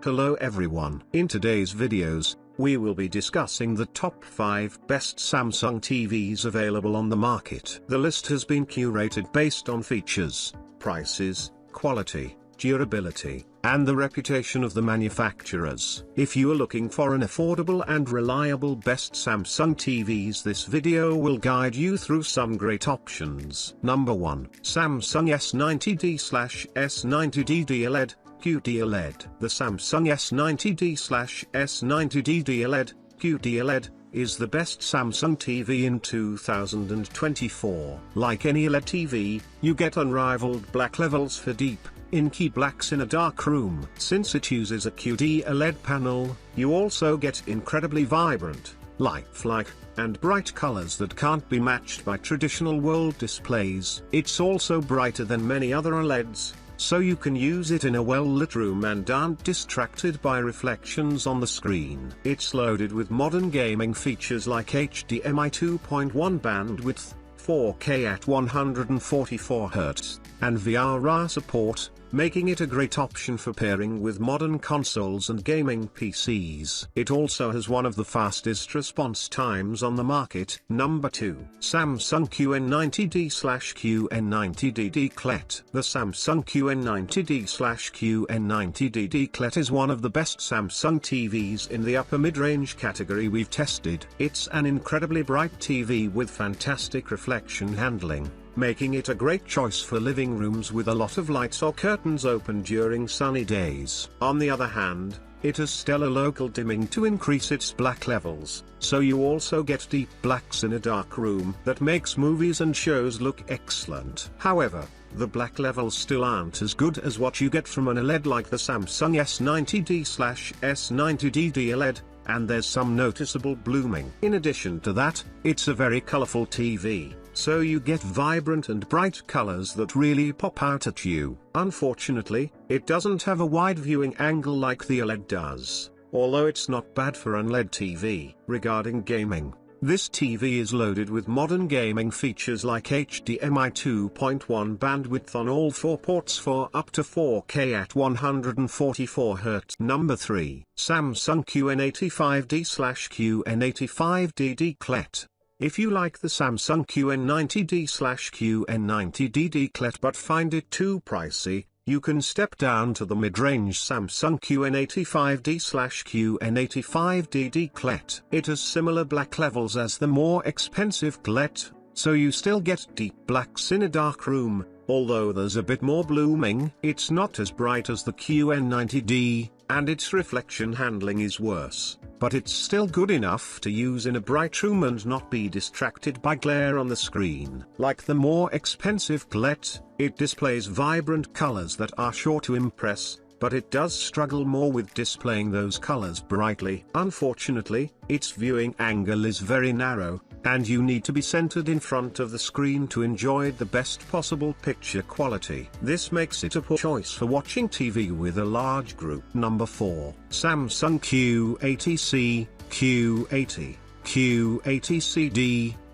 Hello everyone. In today's videos, we will be discussing the top 5 best Samsung TVs available on the market. The list has been curated based on features, prices, quality, durability, and the reputation of the manufacturers. If you are looking for an affordable and reliable best Samsung TVs, this video will guide you through some great options. Number 1. Samsung S90D/S90D OLED, qled. The Samsung S90D/S90D OLED, qled, is the best Samsung TV in 2024. Like any OLED TV, you get unrivaled black levels for deep, inky blacks in a dark room. Since it uses a qled panel, you also get incredibly vibrant, lifelike, and bright colors that can't be matched by traditional world displays. It's also brighter than many other OLEDs, so you can use it in a well-lit room and aren't distracted by reflections on the screen. It's loaded with modern gaming features like HDMI 2.1 bandwidth, 4K at 144Hz, and VR support, making it a great option for pairing with modern consoles and gaming PCs. It also has one of the fastest response times on the market. Number 2. Samsung QN90D/QN90DD qled. The Samsung QN90D/QN90DD qled is one of the best Samsung TVs in the upper mid-range category we've tested. It's an incredibly bright TV with fantastic reflection handling, making it a great choice for living rooms with a lot of lights or curtains open during sunny days. On the other hand, it has stellar local dimming to increase its black levels, so you also get deep blacks in a dark room that makes movies and shows look excellent. However, the black levels still aren't as good as what you get from an OLED like the Samsung S90D/S90DD OLED, and there's some noticeable blooming. In addition to that, it's a very colorful TV, so you get vibrant and bright colors that really pop out at you. Unfortunately, it doesn't have a wide viewing angle like the OLED does, although it's not bad for an OLED TV. Regarding gaming, this TV is loaded with modern gaming features like HDMI 2.1 bandwidth on all 4 ports for up to 4K at 144Hz. Number 3. Samsung QN85D/QN85DD qled. If you like the Samsung QN90D/QN90DD qled but find it too pricey, you can step down to the mid-range Samsung QN85D/QN85DD qled. It has similar black levels as the more expensive qled, so you still get deep blacks in a dark room, although there's a bit more blooming. It's not as bright as the QN90D, and its reflection handling is worse, but it's still good enough to use in a bright room and not be distracted by glare on the screen. Like the more expensive qled, it displays vibrant colors that are sure to impress, but it does struggle more with displaying those colors brightly. Unfortunately, its viewing angle is very narrow, and you need to be centered in front of the screen to enjoy the best possible picture quality. This makes it a poor choice for watching TV with a large group. Number 4. Samsung QATC/QATCD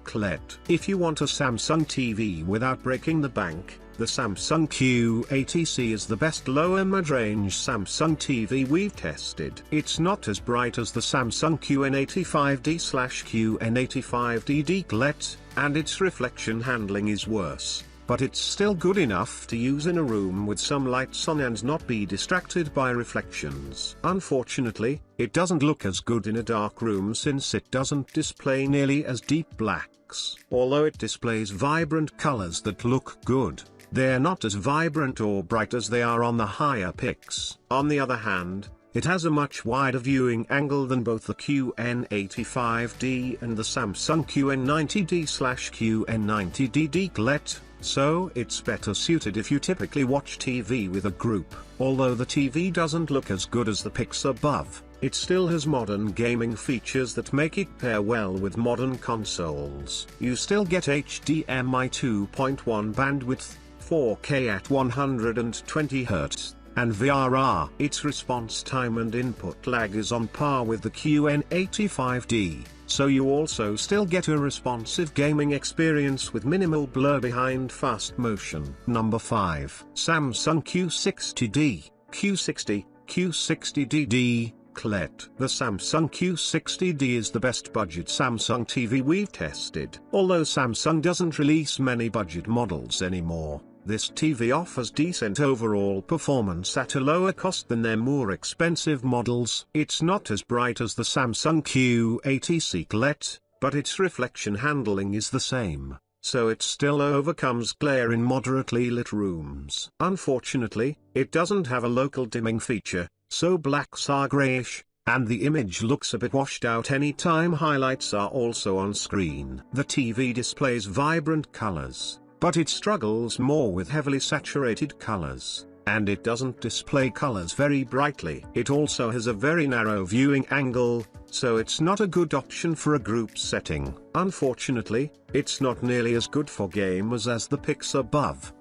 qled. If you want a Samsung TV without breaking the bank, the Samsung QATC is the best lower mid-range Samsung TV we've tested. It's not as bright as the Samsung QN85D/QN85DD qled, and its reflection handling is worse, but it's still good enough to use in a room with some lights on and not be distracted by reflections. Unfortunately, it doesn't look as good in a dark room since it doesn't display nearly as deep blacks. Although it displays vibrant colors that look good, they're not as vibrant or bright as they are on the higher pics. On the other hand, it has a much wider viewing angle than both the QN85D and the Samsung QN90D/QN90DD qled, so it's better suited if you typically watch TV with a group. Although the TV doesn't look as good as the pics above, it still has modern gaming features that make it pair well with modern consoles. You still get HDMI 2.1 bandwidth, 4K at 120Hz, and VR. Its response time and input lag is on par with the QN85D, so you also still get a responsive gaming experience with minimal blur behind fast motion. Number 5. Samsung Q60D. Q60 Q60DD, qled. The Samsung Q60D is the best budget Samsung TV we've tested. Although Samsung doesn't release many budget models anymore, this TV offers decent overall performance at a lower cost than their more expensive models. It's not as bright as the Samsung Q80 qled, but its reflection handling is the same, so it still overcomes glare in moderately lit rooms. Unfortunately, it doesn't have a local dimming feature, so blacks are grayish, and the image looks a bit washed out anytime highlights are also on screen. The TV displays vibrant colors, but it struggles more with heavily saturated colors, and it doesn't display colors very brightly. It also has a very narrow viewing angle, so it's not a good option for a group setting. Unfortunately, it's not nearly as good for gamers as the pics above.